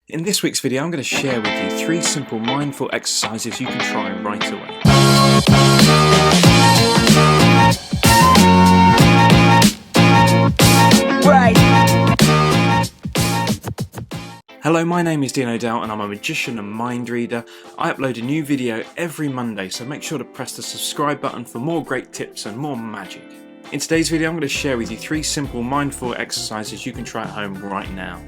In this week's video, I'm going to share with you 3 simple mindful exercises you can try right away. Hello, my name is Dean O'Dell and I'm a magician and mind reader. I upload a new video every Monday, so make sure to press the subscribe button for more great tips and more magic. In today's video, I'm going to share with you 3 simple mindful exercises you can try at home right now.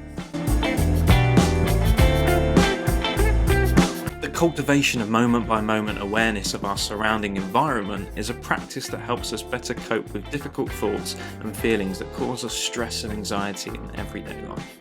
The cultivation of moment-by-moment awareness of our surrounding environment is a practice that helps us better cope with difficult thoughts and feelings that cause us stress and anxiety in everyday life.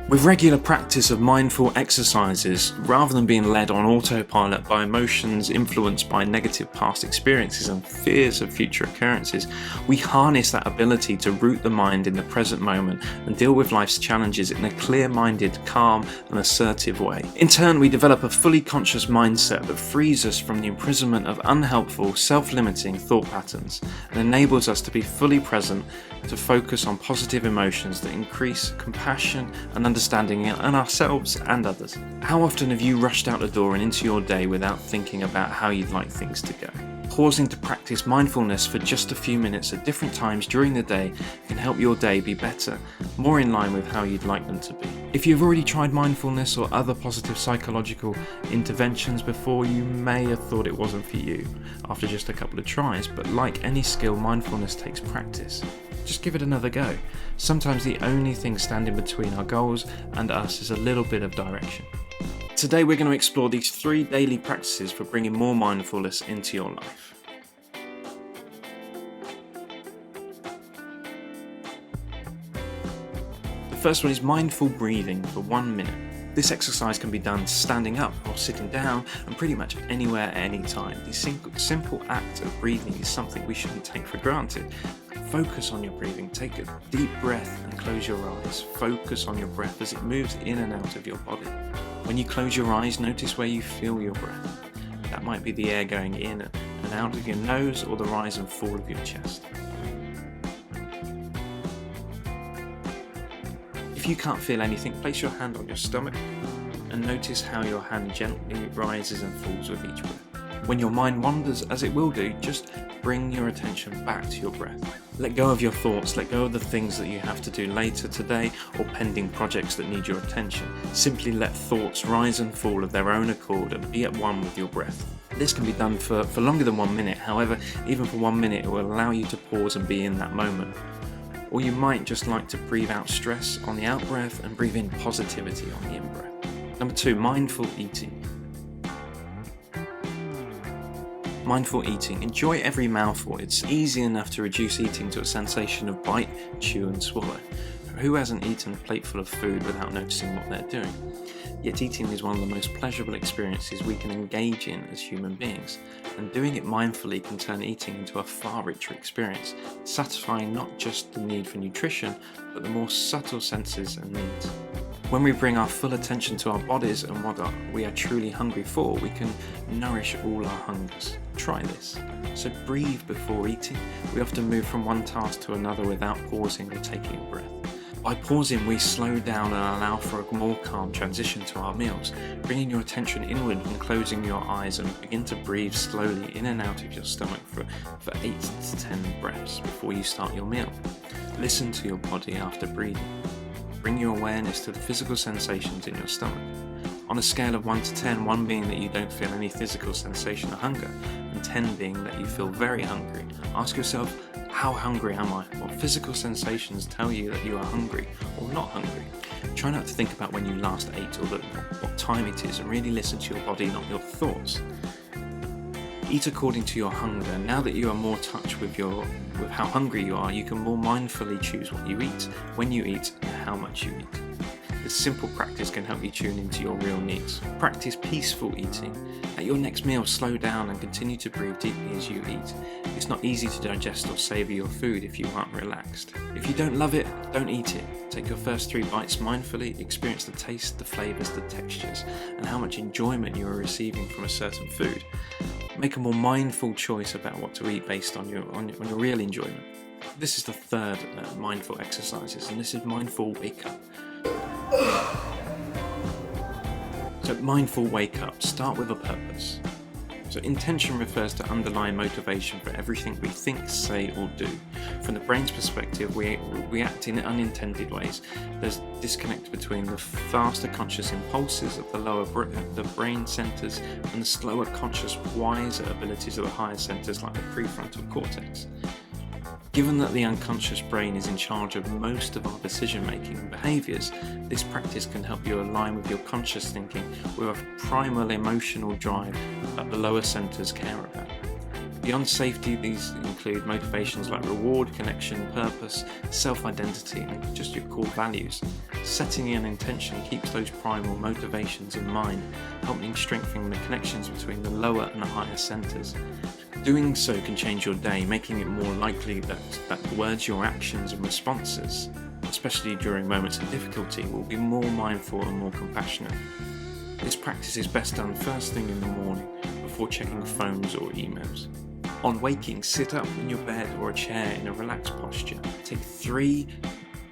With regular practice of mindful exercises, rather than being led on autopilot by emotions influenced by negative past experiences and fears of future occurrences, we harness that ability to root the mind in the present moment and deal with life's challenges in a clear-minded, calm and assertive way. In turn, we develop a fully conscious mindset that frees us from the imprisonment of unhelpful, self-limiting thought patterns and enables us to be fully present, to focus on positive emotions that increase compassion and understanding in ourselves and others. How often have you rushed out the door and into your day without thinking about how you'd like things to go? Pausing to practice mindfulness for just a few minutes at different times during the day can help your day be better, more in line with how you'd like them to be. If you've already tried mindfulness or other positive psychological interventions before, you may have thought it wasn't for you after just a couple of tries, but like any skill, mindfulness takes practice. Just give it another go. Sometimes the only thing standing between our goals and us is a little bit of direction. Today we're going to explore these 3 daily practices for bringing more mindfulness into your life. The first one is mindful breathing for 1 minute. This exercise can be done standing up or sitting down and pretty much anywhere at any time. The simple act of breathing is something we shouldn't take for granted. Focus on your breathing. Take a deep breath and close your eyes. Focus on your breath as it moves in and out of your body. When you close your eyes, notice where you feel your breath. That might be the air going in and out of your nose or the rise and fall of your chest. If you can't feel anything, place your hand on your stomach and notice how your hand gently rises and falls with each breath. When your mind wanders, as it will do, just bring your attention back to your breath. Let go of your thoughts, let go of the things that you have to do later today or pending projects that need your attention. Simply let thoughts rise and fall of their own accord and be at one with your breath. This can be done for longer than 1 minute, however, even for 1 minute it will allow you to pause and be in that moment. Or you might just like to breathe out stress on the out breath and breathe in positivity on the in breath. Number 2, mindful eating. Mindful eating. Enjoy every mouthful. It's easy enough to reduce eating to a sensation of bite, chew and swallow. Who hasn't eaten a plateful of food without noticing what they're doing? Yet eating is one of the most pleasurable experiences we can engage in as human beings, and doing it mindfully can turn eating into a far richer experience, satisfying not just the need for nutrition, but the more subtle senses and needs. When we bring our full attention to our bodies and what we are truly hungry for, we can nourish all our hungers. Try this. So breathe before eating. We often move from one task to another without pausing or taking a breath. By pausing, we slow down and allow for a more calm transition to our meals, bringing your attention inward and closing your eyes, and begin to breathe slowly in and out of your stomach for 8 to 10 breaths before you start your meal. Listen to your body after breathing. Bring your awareness to the physical sensations in your stomach. On a scale of 1 to 10, 1 being that you don't feel any physical sensation of hunger, and 10 being that you feel very hungry, ask yourself, how hungry am I? What physical sensations tell you that you are hungry or not hungry? Try not to think about when you last ate or what time it is, and really listen to your body, not your thoughts. Eat according to your hunger. Now that you are more in touch with how hungry you are, you can more mindfully choose what you eat, when you eat, and how much you eat. This simple practice can help you tune into your real needs. Practice peaceful eating. At your next meal, slow down and continue to breathe deeply as you eat. It's not easy to digest or savour your food if you aren't relaxed. If you don't love it, don't eat it. Take your first 3 bites mindfully, experience the taste, the flavours, the textures, and how much enjoyment you are receiving from a certain food. Make a more mindful choice about what to eat based on your real enjoyment. This is the 3rd mindful exercises, and this is mindful wake up. So mindful wake up, start with a purpose. So intention refers to underlying motivation for everything we think, say or do. From the brain's perspective, we react in unintended ways. There's disconnect between the faster conscious impulses of the lower the brain centers and the slower conscious wiser abilities of the higher centers like the prefrontal cortex. Given that the unconscious brain is in charge of most of our decision-making and behaviours, this practice can help you align with your conscious thinking with a primal emotional drive that the lower centres care about. Beyond safety, these include motivations like reward, connection, purpose, self-identity, and just your core values. Setting an intention keeps those primal motivations in mind, helping strengthen the connections between the lower and the higher centres. Doing so can change your day, making it more likely that words, your actions and responses, especially during moments of difficulty, will be more mindful and more compassionate. This practice is best done first thing in the morning, before checking phones or emails. On waking, sit up in your bed or a chair in a relaxed posture. Take 3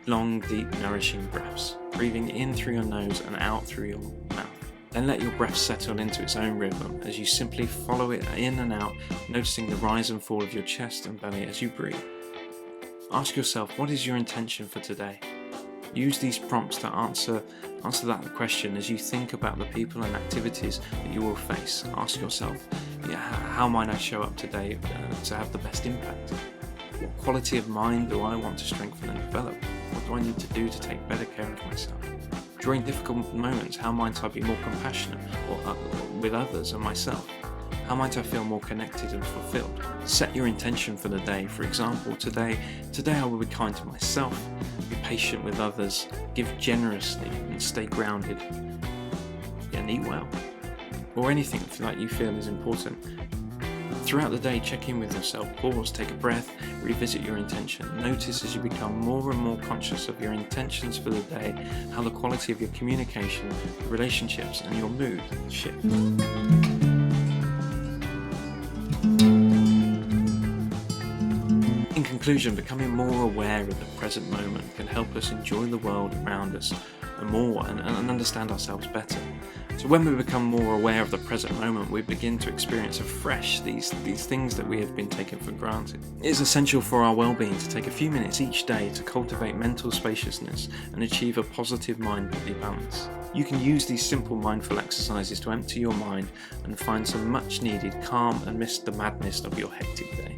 long, deep, nourishing breaths, breathing in through your nose and out through your mouth. Then let your breath settle into its own rhythm as you simply follow it in and out, noticing the rise and fall of your chest and belly as you breathe. Ask yourself, what is your intention for today? Use these prompts to answer that question as you think about the people and activities that you will face. Ask yourself, how might I show up today to have the best impact? What quality of mind do I want to strengthen and develop? What do I need to do to take better care of myself? During difficult moments, how might I be more compassionate with others and myself? How might I feel more connected and fulfilled? Set your intention for the day. For example, today I will be kind to myself, be patient with others, give generously and stay grounded, and eat well. Or anything that you feel is important. Throughout the day, check in with yourself, pause, take a breath, revisit your intention. Notice as you become more and more conscious of your intentions for the day, how the quality of your communication, relationships, and your mood shift. In conclusion, becoming more aware of the present moment can help us enjoy the world around us more and understand ourselves better. So when we become more aware of the present moment, we begin to experience afresh these things that we have been taken for granted. It is essential for our well-being to take a few minutes each day to cultivate mental spaciousness and achieve a positive mind-body balance. You can use these simple mindful exercises to empty your mind and find some much-needed calm amidst the madness of your hectic day.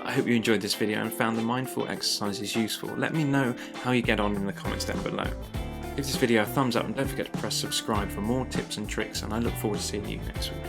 I hope you enjoyed this video and found the mindful exercises useful. Let me know how you get on in the comments down below. Give this video a thumbs up and don't forget to press subscribe for more tips and tricks, and I look forward to seeing you next week.